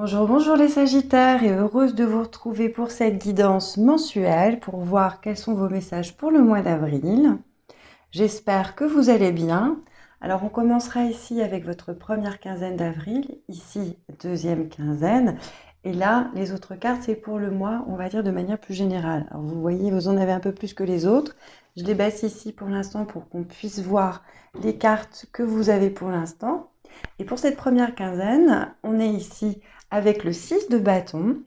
Bonjour, bonjour les Sagittaires et heureuse de vous retrouver pour cette guidance mensuelle pour voir quels sont vos messages pour le mois d'avril. J'espère que vous allez bien. Alors on commencera ici avec votre première quinzaine d'avril, ici deuxième quinzaine. Et là, les autres cartes, c'est pour le mois, on va dire de manière plus générale. Alors vous voyez, vous en avez un peu plus que les autres. Je les baisse ici pour l'instant pour qu'on puisse voir les cartes que vous avez pour l'instant. Et pour cette première quinzaine, on est ici avec le 6 de bâton,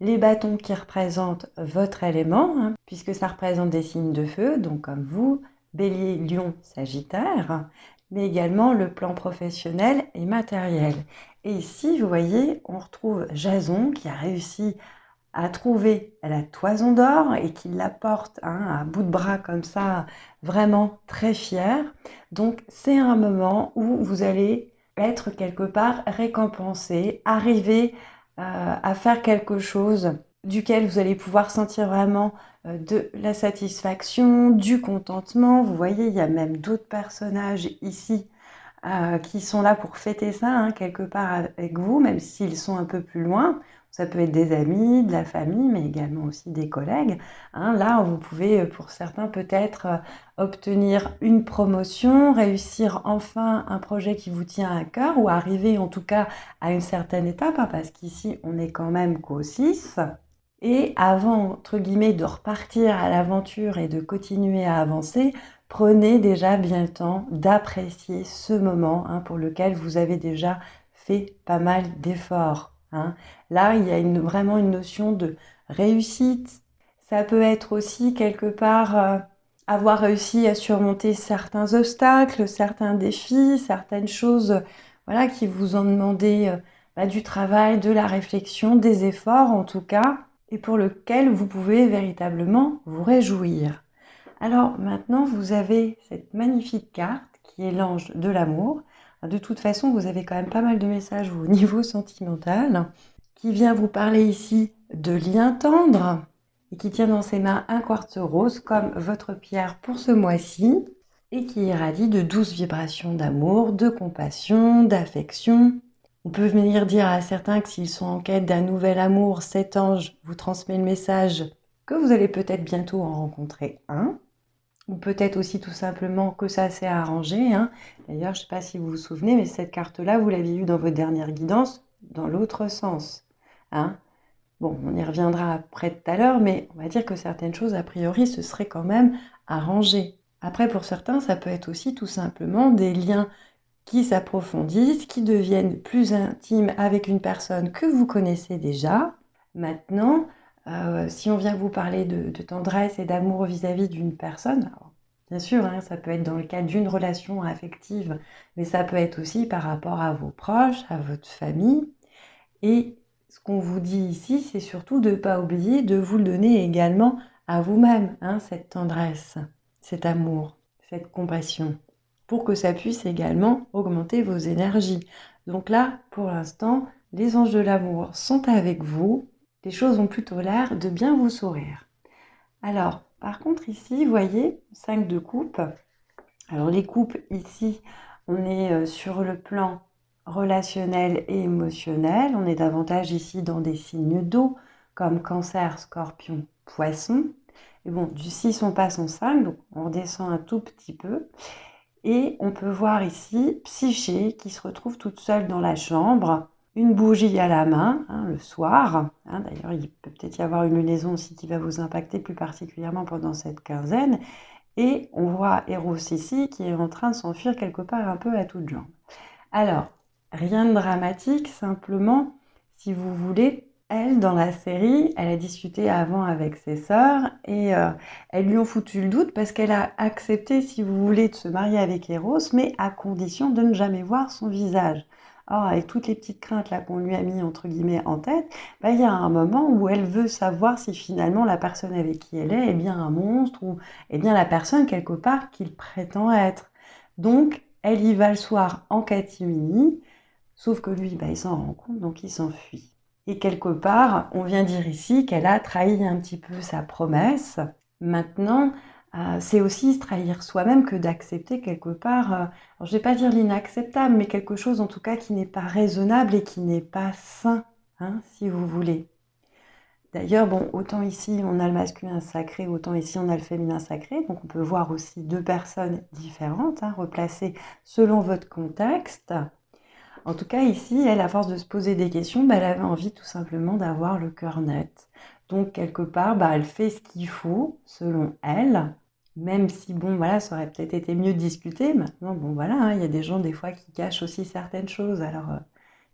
les bâtons qui représentent votre élément, puisque ça représente des signes de feu, donc comme vous, Bélier, Lion, Sagittaire, mais également le plan professionnel et matériel. Et ici, vous voyez, on retrouve Jason qui a réussi à trouver la toison d'or et qui la porte à bout de bras comme ça, vraiment très fier. Donc c'est un moment où vous allez être quelque part récompensé, arriver à faire quelque chose duquel vous allez pouvoir sentir vraiment de la satisfaction, du contentement. Vous voyez, il y a même d'autres personnages ici qui sont là pour fêter ça, quelque part avec vous, même s'ils sont un peu plus loin. Ça peut être des amis, de la famille, mais également aussi des collègues. Là, vous pouvez, pour certains, peut-être obtenir une promotion, réussir enfin un projet qui vous tient à cœur, ou arriver en tout cas à une certaine étape, parce qu'ici, on n'est quand même qu'au 6. Et avant, entre guillemets, de repartir à l'aventure et de continuer à avancer, prenez déjà bien le temps d'apprécier ce moment pour lequel vous avez déjà fait pas mal d'efforts. Là, il y a vraiment une notion de réussite. Ça peut être aussi quelque part avoir réussi à surmonter certains obstacles, certains défis, certaines choses voilà, qui vous ont demandé du travail, de la réflexion, des efforts en tout cas, et pour lequel vous pouvez véritablement vous réjouir. Alors maintenant, vous avez cette magnifique carte qui est l'ange de l'amour. De toute façon, vous avez quand même pas mal de messages au niveau sentimental qui vient vous parler ici de liens tendres et qui tient dans ses mains un quartz rose comme votre pierre pour ce mois-ci et qui irradie de douces vibrations d'amour, de compassion, d'affection. On peut venir dire à certains que s'ils sont en quête d'un nouvel amour, cet ange vous transmet le message que vous allez peut-être bientôt en rencontrer un. Ou peut-être aussi tout simplement que ça s'est arrangé. D'ailleurs, je ne sais pas si vous vous souvenez, mais cette carte-là, vous l'avez eue dans votre dernière guidance, dans l'autre sens. Bon, on y reviendra après tout à l'heure, mais on va dire que certaines choses, a priori, se seraient quand même arrangées. Après, pour certains, ça peut être aussi tout simplement des liens qui s'approfondissent, qui deviennent plus intimes avec une personne que vous connaissez déjà. Maintenant, si on vient vous parler de tendresse et d'amour vis-à-vis d'une personne, alors, bien sûr, ça peut être dans le cadre d'une relation affective, mais ça peut être aussi par rapport à vos proches, à votre famille. Et ce qu'on vous dit ici, c'est surtout de ne pas oublier de vous le donner également à vous-même, cette tendresse, cet amour, cette compassion, pour que ça puisse également augmenter vos énergies. Donc là, pour l'instant, les anges de l'amour sont avec vous. Les choses ont plutôt l'air de bien vous sourire. Alors, par contre, ici, vous voyez, 5 de coupe. Alors, les coupes, ici, on est sur le plan relationnel et émotionnel. On est davantage ici dans des signes d'eau, comme Cancer, Scorpion, Poisson. Et bon, du 6, on passe en 5, donc on redescend un tout petit peu. Et on peut voir ici Psyché qui se retrouve toute seule dans la chambre, une bougie à la main, le soir. D'ailleurs, il peut peut-être y avoir une lunaison aussi qui va vous impacter plus particulièrement pendant cette quinzaine. Et on voit Eros ici qui est en train de s'enfuir quelque part un peu à toutes jambes. Alors, rien de dramatique, simplement, si vous voulez, elle, dans la série, elle a discuté avant avec ses sœurs et elles lui ont foutu le doute parce qu'elle a accepté, si vous voulez, de se marier avec Eros, mais à condition de ne jamais voir son visage. Or, avec toutes les petites craintes là qu'on lui a mis entre guillemets en tête, il y a un moment où elle veut savoir si finalement la personne avec qui elle est bien un monstre ou est bien la personne quelque part qu'il prétend être. Donc, elle y va le soir en catimini, sauf que lui, il s'en rend compte, donc il s'enfuit. Et quelque part, on vient dire ici qu'elle a trahi un petit peu sa promesse. Maintenant, c'est aussi se trahir soi-même que d'accepter quelque part, alors je ne vais pas dire l'inacceptable, mais quelque chose en tout cas qui n'est pas raisonnable et qui n'est pas sain. hein, si vous voulez. D'ailleurs, bon, autant ici on a le masculin sacré, autant ici on a le féminin sacré. Donc on peut voir aussi deux personnes différentes, hein, replacées selon votre contexte. En tout cas, ici, elle, à force de se poser des questions, bah, elle avait envie tout simplement d'avoir le cœur net. Donc, quelque part, bah, elle fait ce qu'il faut, selon elle, même si, bon, voilà, ça aurait peut-être été mieux de discuter. Maintenant, bon, voilà, hein, il y a des gens, des fois, qui cachent aussi certaines choses. Alors,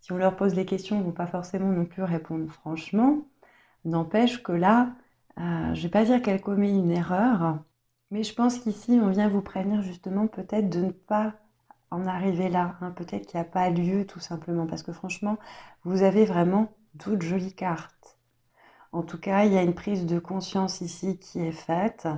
si on leur pose les questions, ils ne vont pas forcément non plus répondre franchement. N'empêche que là, je ne vais pas dire qu'elle commet une erreur, mais je pense qu'ici, on vient vous prévenir justement peut-être de ne pas en arriver là, hein. Peut-être qu'il n'y a pas lieu tout simplement, parce que franchement, vous avez vraiment d'autres jolies cartes. En tout cas, il y a une prise de conscience ici qui est faite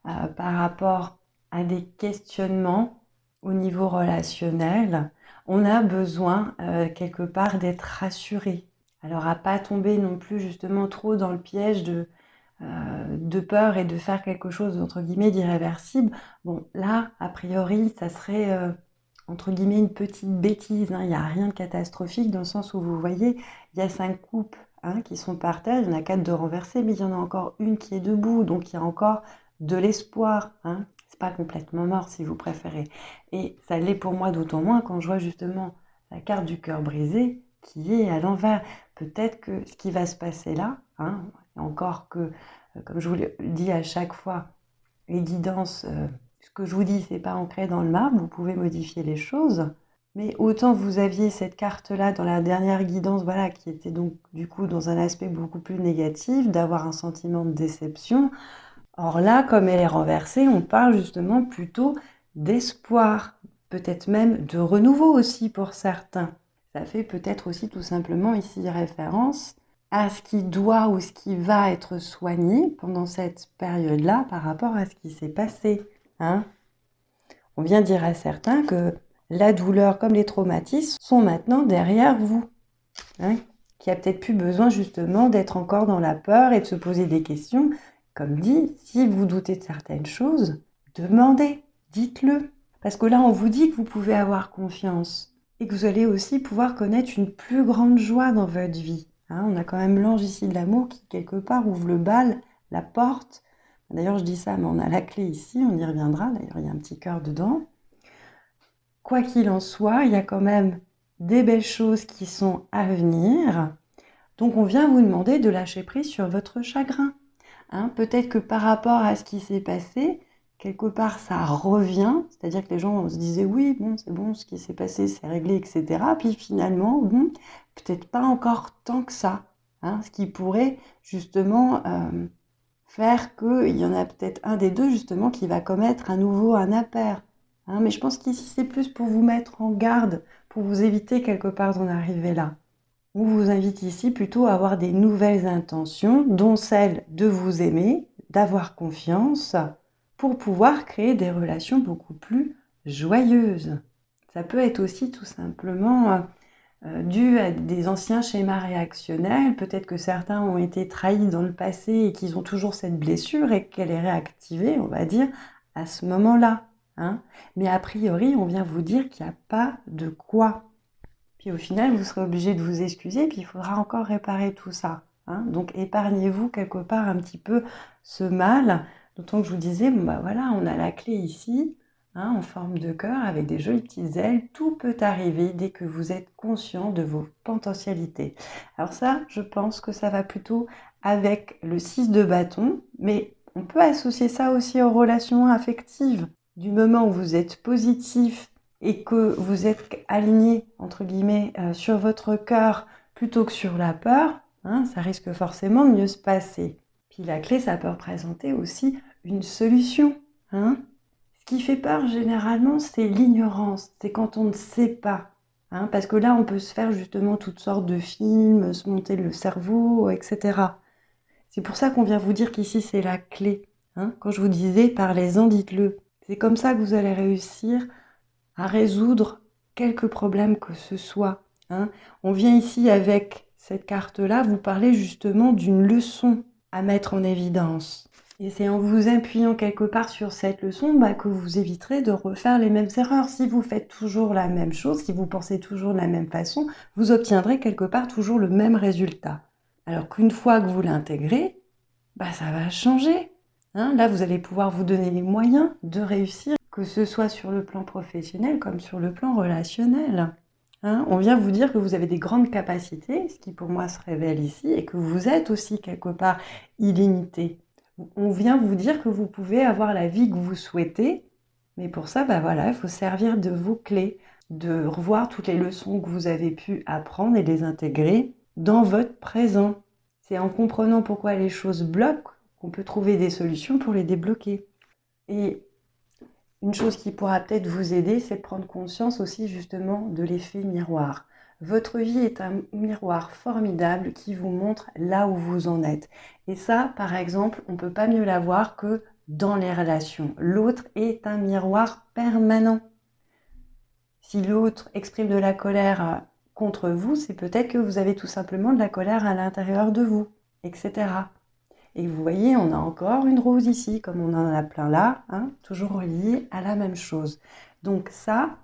par rapport à des questionnements au niveau relationnel. On a besoin quelque part d'être rassuré. Alors à pas tomber non plus justement trop dans le piège de peur et de faire quelque chose entre guillemets d'irréversible. Bon, là, a priori, ça serait entre guillemets une petite bêtise, hein. Il n'y a rien de catastrophique dans le sens où vous voyez, il y a 5 coupes, hein, qui sont par terre, il y en a 4 de renversées, mais il y en a encore une qui est debout, donc il y a encore de l'espoir, hein. C'est pas complètement mort si vous préférez. Et ça l'est pour moi d'autant moins quand je vois justement la carte du cœur brisé qui est à l'envers. Peut-être que ce qui va se passer là, hein, et encore que, comme je vous le dis à chaque fois, les guidances, ce que je vous dis, c'est pas ancré dans le marbre, vous pouvez modifier les choses. Mais autant vous aviez cette carte-là dans la dernière guidance, voilà, qui était donc du coup dans un aspect beaucoup plus négatif, d'avoir un sentiment de déception. Or là, comme elle est renversée, on parle justement plutôt d'espoir, peut-être même de renouveau aussi pour certains. Ça fait peut-être aussi tout simplement ici référence à ce qui doit ou ce qui va être soigné pendant cette période-là par rapport à ce qui s'est passé, hein. On vient dire à certains que la douleur comme les traumatismes sont maintenant derrière vous, hein, qu'il n'y a peut-être plus besoin justement d'être encore dans la peur et de se poser des questions. Comme dit, si vous doutez de certaines choses, demandez, dites-le. Parce que là, on vous dit que vous pouvez avoir confiance et que vous allez aussi pouvoir connaître une plus grande joie dans votre vie, hein. On a quand même l'ange ici de l'amour qui, quelque part, ouvre le bal, la porte. D'ailleurs, je dis ça, mais on a la clé ici, on y reviendra. D'ailleurs, il y a un petit cœur dedans. Quoi qu'il en soit, il y a quand même des belles choses qui sont à venir. Donc, on vient vous demander de lâcher prise sur votre chagrin, hein. Peut-être que par rapport à ce qui s'est passé, quelque part, ça revient. C'est-à-dire que les gens se disaient, oui, bon, c'est bon, ce qui s'est passé, c'est réglé, etc. Puis finalement, bon, peut-être pas encore tant que ça, hein. Ce qui pourrait justement faire qu'il y en a peut-être un des deux justement qui va commettre à nouveau un impair, hein. Mais je pense qu'ici c'est plus pour vous mettre en garde, pour vous éviter quelque part d'en arriver là. On vous invite ici plutôt à avoir des nouvelles intentions, dont celle de vous aimer, d'avoir confiance, pour pouvoir créer des relations beaucoup plus joyeuses. Ça peut être aussi tout simplement dû à des anciens schémas réactionnels. Peut-être que certains ont été trahis dans le passé et qu'ils ont toujours cette blessure et qu'elle est réactivée, on va dire, à ce moment-là, hein. Mais a priori, on vient vous dire qu'il n'y a pas de quoi. Puis au final, vous serez obligé de vous excuser, puis il faudra encore réparer tout ça, hein. Donc épargnez-vous quelque part un petit peu ce mal. D'autant que je vous disais, bon bah voilà, on a la clé ici, hein, en forme de cœur avec des jolies petites ailes. Tout peut arriver dès que vous êtes conscient de vos potentialités. Alors ça, je pense que ça va plutôt avec le 6 de bâton, mais on peut associer ça aussi aux relations affectives. Du moment où vous êtes positif et que vous êtes aligné, entre guillemets, sur votre cœur plutôt que sur la peur, hein, ça risque forcément de mieux se passer. Puis la clé, ça peut représenter aussi une solution, hein. Ce qui fait peur, généralement, c'est l'ignorance. C'est quand on ne sait pas, hein, parce que là, on peut se faire justement toutes sortes de films, se monter le cerveau, etc. C'est pour ça qu'on vient vous dire qu'ici, c'est la clé, hein. Quand je vous disais, parlez-en, dites-le. C'est comme ça que vous allez réussir à résoudre quelques problèmes que ce soit, hein. On vient ici avec cette carte-là vous parler justement d'une leçon à mettre en évidence. Et c'est en vous appuyant quelque part sur cette leçon que vous éviterez de refaire les mêmes erreurs. Si vous faites toujours la même chose, si vous pensez toujours de la même façon, vous obtiendrez quelque part toujours le même résultat. Alors qu'une fois que vous l'intégrez, ça va changer. Là, vous allez pouvoir vous donner les moyens de réussir, que ce soit sur le plan professionnel comme sur le plan relationnel. On vient vous dire que vous avez des grandes capacités, ce qui pour moi se révèle ici, et que vous êtes aussi quelque part illimité. On vient vous dire que vous pouvez avoir la vie que vous souhaitez, mais pour ça, voilà, il faut servir de vos clés, de revoir toutes les leçons que vous avez pu apprendre et les intégrer dans votre présent. C'est en comprenant pourquoi les choses bloquent qu'on peut trouver des solutions pour les débloquer. Et une chose qui pourra peut-être vous aider, c'est de prendre conscience aussi justement de l'effet miroir. Votre vie est un miroir formidable qui vous montre là où vous en êtes. Et ça, par exemple, on ne peut pas mieux l'avoir que dans les relations. L'autre est un miroir permanent. Si l'autre exprime de la colère contre vous, c'est peut-être que vous avez tout simplement de la colère à l'intérieur de vous, etc. Et vous voyez, on a encore une rose ici, comme on en a plein là, toujours relié à la même chose. Donc ça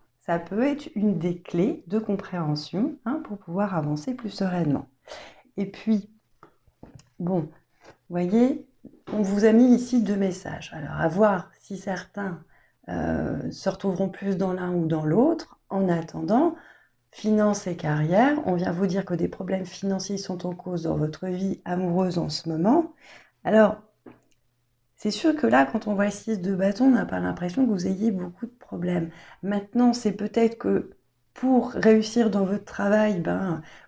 peut être une des clés de compréhension pour pouvoir avancer plus sereinement. Et puis, bon, vous voyez, on vous a mis ici 2 messages. Alors, à voir si certains se retrouveront plus dans l'un ou dans l'autre. En attendant, finances et carrière, on vient vous dire que des problèmes financiers sont en cause dans votre vie amoureuse en ce moment. Alors, c'est sûr que là, quand on voit 6 de bâton, on n'a pas l'impression que vous ayez beaucoup de problèmes. Maintenant, c'est peut-être que pour réussir dans votre travail,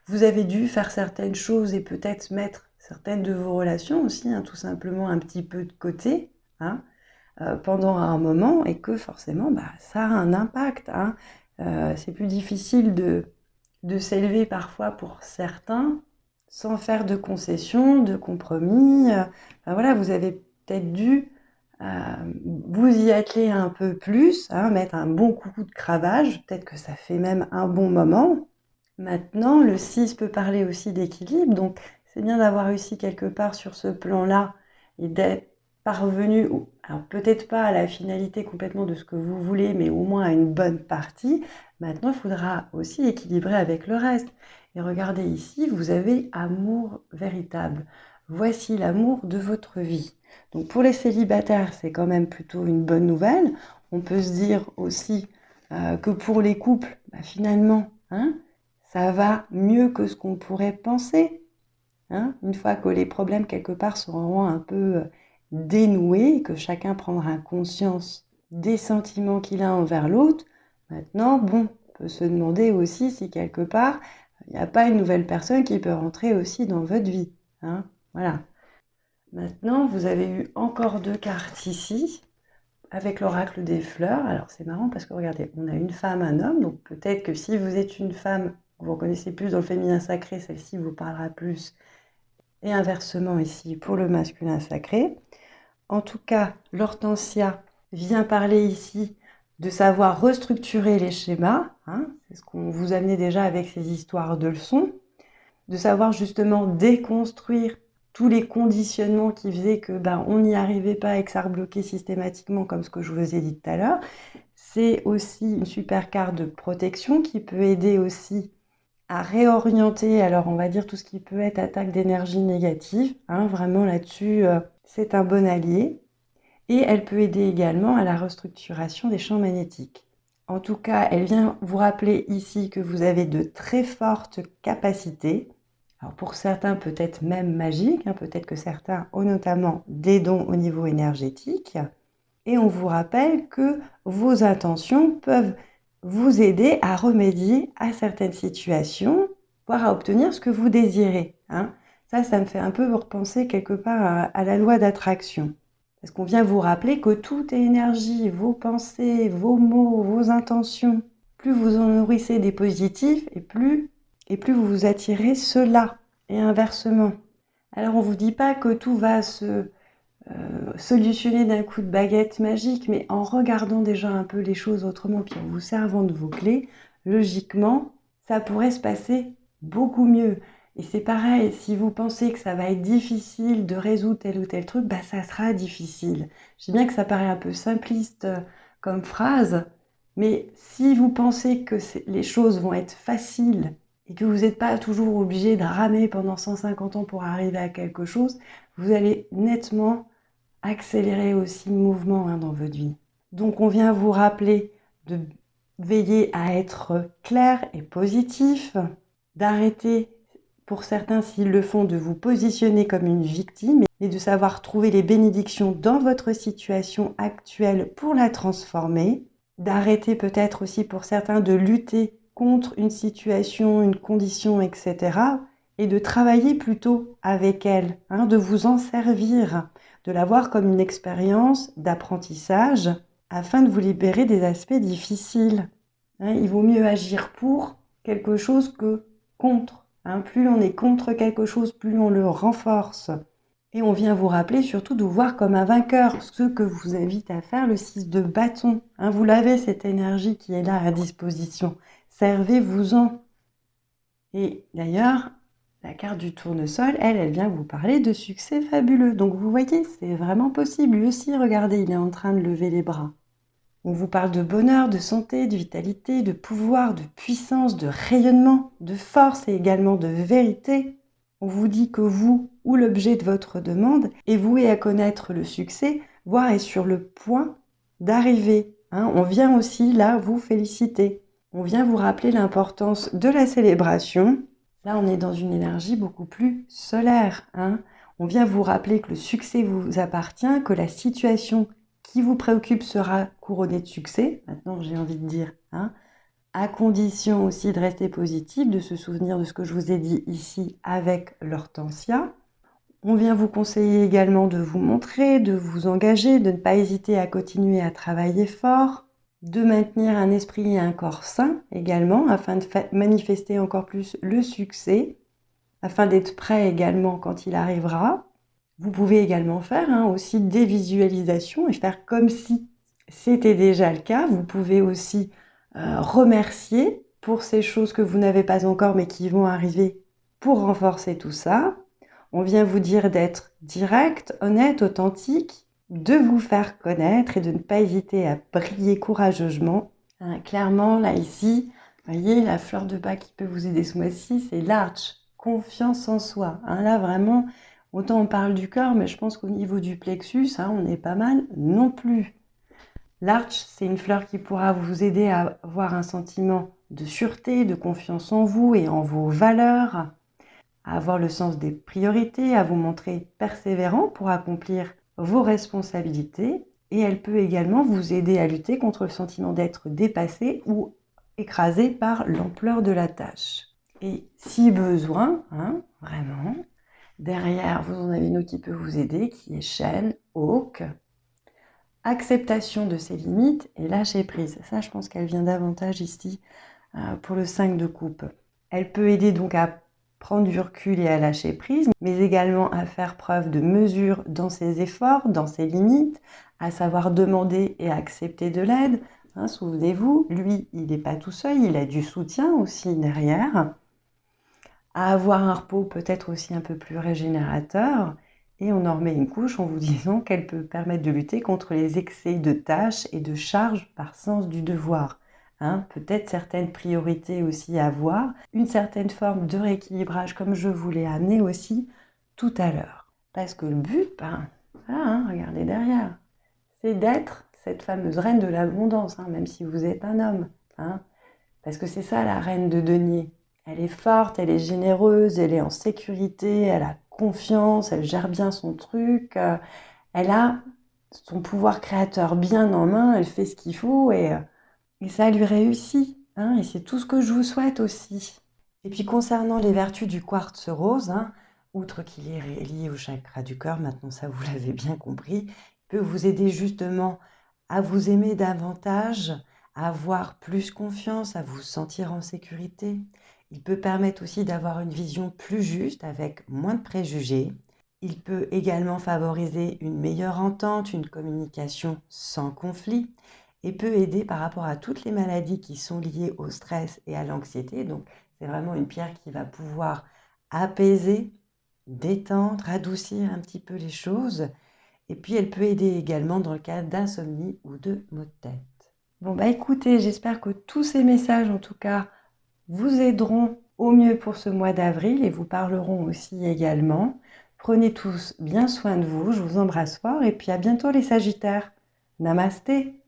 vous avez dû faire certaines choses et peut-être mettre certaines de vos relations aussi, tout simplement un petit peu de côté, pendant un moment, et que forcément, ça a un impact. C'est plus difficile de s'élever parfois pour certains, sans faire de concessions, de compromis. Voilà, vous avez peut-être dû vous y atteler un peu plus, mettre un bon coup de cravache. Peut-être que ça fait même un bon moment. Maintenant, le 6 peut parler aussi d'équilibre. Donc, c'est bien d'avoir réussi quelque part sur ce plan-là et d'être parvenu, alors peut-être pas à la finalité complètement de ce que vous voulez, mais au moins à une bonne partie. Maintenant, il faudra aussi équilibrer avec le reste. Et regardez ici, vous avez amour véritable. Voici l'amour de votre vie. Donc pour les célibataires, c'est quand même plutôt une bonne nouvelle. On peut se dire aussi que pour les couples, finalement, ça va mieux que ce qu'on pourrait penser. Une fois que les problèmes quelque part seront un peu dénoués, que chacun prendra conscience des sentiments qu'il a envers l'autre, maintenant, on peut se demander aussi si quelque part, il n'y a pas une nouvelle personne qui peut rentrer aussi dans votre vie. Voilà. Maintenant, vous avez eu encore 2 cartes ici, avec l'oracle des fleurs. Alors, c'est marrant parce que, regardez, on a une femme, un homme. Donc, peut-être que si vous êtes une femme, vous reconnaissez plus dans le féminin sacré, celle-ci vous parlera plus. Et inversement ici, pour le masculin sacré. En tout cas, l'hortensia vient parler ici de savoir restructurer les schémas. C'est ce qu'on vous amenait déjà avec ces histoires de leçons. De savoir justement déconstruire tous les conditionnements qui faisaient que on n'y arrivait pas et que ça rebloquait systématiquement, comme ce que je vous ai dit tout à l'heure. C'est aussi une super carte de protection qui peut aider aussi à réorienter, alors on va dire tout ce qui peut être attaque d'énergie négative. Vraiment là-dessus, c'est un bon allié. Et elle peut aider également à la restructuration des champs magnétiques. En tout cas, elle vient vous rappeler ici que vous avez de très fortes capacités. Alors pour certains, peut-être même magiques, peut-être que certains ont notamment des dons au niveau énergétique. Et on vous rappelle que vos intentions peuvent vous aider à remédier à certaines situations, voire à obtenir ce que vous désirez. Ça me fait un peu repenser quelque part à la loi d'attraction. Parce qu'on vient vous rappeler que tout est énergie, vos pensées, vos mots, vos intentions. Plus vous en nourrissez des positifs, et plus vous vous attirez cela, et inversement. Alors on ne vous dit pas que tout va se solutionner d'un coup de baguette magique, mais en regardant déjà un peu les choses autrement, puis en vous servant de vos clés, logiquement, ça pourrait se passer beaucoup mieux. Et c'est pareil, si vous pensez que ça va être difficile de résoudre tel ou tel truc, bah ça sera difficile. Je sais bien que ça paraît un peu simpliste comme phrase, mais si vous pensez que les choses vont être faciles et que vous n'êtes pas toujours obligé de ramer pendant 150 ans pour arriver à quelque chose, vous allez nettement accélérer aussi le mouvement dans votre vie. Donc on vient vous rappeler de veiller à être clair et positif, d'arrêter, pour certains s'ils le font, de vous positionner comme une victime et de savoir trouver les bénédictions dans votre situation actuelle pour la transformer, d'arrêter peut-être aussi pour certains de lutter contre une situation, une condition, etc. et de travailler plutôt avec elle, de vous en servir, de la voir comme une expérience d'apprentissage afin de vous libérer des aspects difficiles. Il vaut mieux agir pour quelque chose que contre. Plus on est contre quelque chose, plus on le renforce. Et on vient vous rappeler surtout de vous voir comme un vainqueur, ce que vous invite à faire le 6 de bâton. Vous l'avez, cette énergie qui est là à disposition. Servez-vous-en. Et d'ailleurs, la carte du tournesol, elle vient vous parler de succès fabuleux. Donc vous voyez, c'est vraiment possible. Lui aussi, regardez, il est en train de lever les bras. On vous parle de bonheur, de santé, de vitalité, de pouvoir, de puissance, de rayonnement, de force et également de vérité. On vous dit que vous, ou l'objet de votre demande, est voué à connaître le succès, voire est sur le point d'arriver. On vient aussi là vous féliciter. On vient vous rappeler l'importance de la célébration. Là, on est dans une énergie beaucoup plus solaire. On vient vous rappeler que le succès vous appartient, que la situation qui vous préoccupe sera couronnée de succès. Maintenant, j'ai envie de dire, à condition aussi de rester positif, de se souvenir de ce que je vous ai dit ici avec l'hortensia. On vient vous conseiller également de vous montrer, de vous engager, de ne pas hésiter à continuer à travailler fort, de maintenir un esprit et un corps sain également, afin de manifester encore plus le succès, afin d'être prêt également quand il arrivera. Vous pouvez également faire aussi des visualisations et faire comme si c'était déjà le cas. Vous pouvez aussi remercier pour ces choses que vous n'avez pas encore mais qui vont arriver pour renforcer tout ça. On vient vous dire d'être direct, honnête, authentique, de vous faire connaître et de ne pas hésiter à briller courageusement. Clairement, là, ici, vous voyez, la fleur de bac qui peut vous aider ce mois-ci, c'est l'arche, confiance en soi. Là, vraiment, autant on parle du cœur, mais je pense qu'au niveau du plexus, on n'est pas mal non plus. L'arche, c'est une fleur qui pourra vous aider à avoir un sentiment de sûreté, de confiance en vous et en vos valeurs, à avoir le sens des priorités, à vous montrer persévérant pour accomplir vos responsabilités. Et elle peut également vous aider à lutter contre le sentiment d'être dépassé ou écrasé par l'ampleur de la tâche. Et si besoin, vraiment, derrière, vous en avez une autre qui peut vous aider, qui est chêne, oak. Acceptation de ses limites et lâcher prise. Ça, je pense qu'elle vient davantage ici pour le 5 de coupe. Elle peut aider donc à prendre du recul et à lâcher prise, mais également à faire preuve de mesure dans ses efforts, dans ses limites, à savoir demander et accepter de l'aide. Souvenez-vous, lui, il n'est pas tout seul, il a du soutien aussi derrière. À avoir un repos peut-être aussi un peu plus régénérateur. Et on en remet une couche en vous disant qu'elle peut permettre de lutter contre les excès de tâches et de charges par sens du devoir. Peut-être certaines priorités aussi à avoir, une certaine forme de rééquilibrage comme je vous l'ai amené aussi tout à l'heure. Parce que le but, regardez derrière, c'est d'être cette fameuse reine de l'abondance, même si vous êtes un homme. Parce que c'est ça la reine de denier. Elle est forte, elle est généreuse, elle est en sécurité, elle a confiance, elle gère bien son truc, elle a son pouvoir créateur bien en main, elle fait ce qu'il faut et ça lui réussit. Et c'est tout ce que je vous souhaite aussi. Et puis concernant les vertus du quartz rose, outre qu'il est lié au chakra du cœur, maintenant ça vous l'avez bien compris, il peut vous aider justement à vous aimer davantage, à avoir plus confiance, à vous sentir en sécurité. Il peut permettre aussi d'avoir une vision plus juste avec moins de préjugés. Il peut également favoriser une meilleure entente, une communication sans conflit et peut aider par rapport à toutes les maladies qui sont liées au stress et à l'anxiété. Donc, c'est vraiment une pierre qui va pouvoir apaiser, détendre, adoucir un petit peu les choses. Et puis, elle peut aider également dans le cas d'insomnie ou de maux de tête. Bon, bah écoutez, j'espère que tous ces messages, en tout cas, vous aideront au mieux pour ce mois d'avril et vous parleront aussi également. Prenez tous bien soin de vous, je vous embrasse fort et puis à bientôt les Sagittaires. Namasté!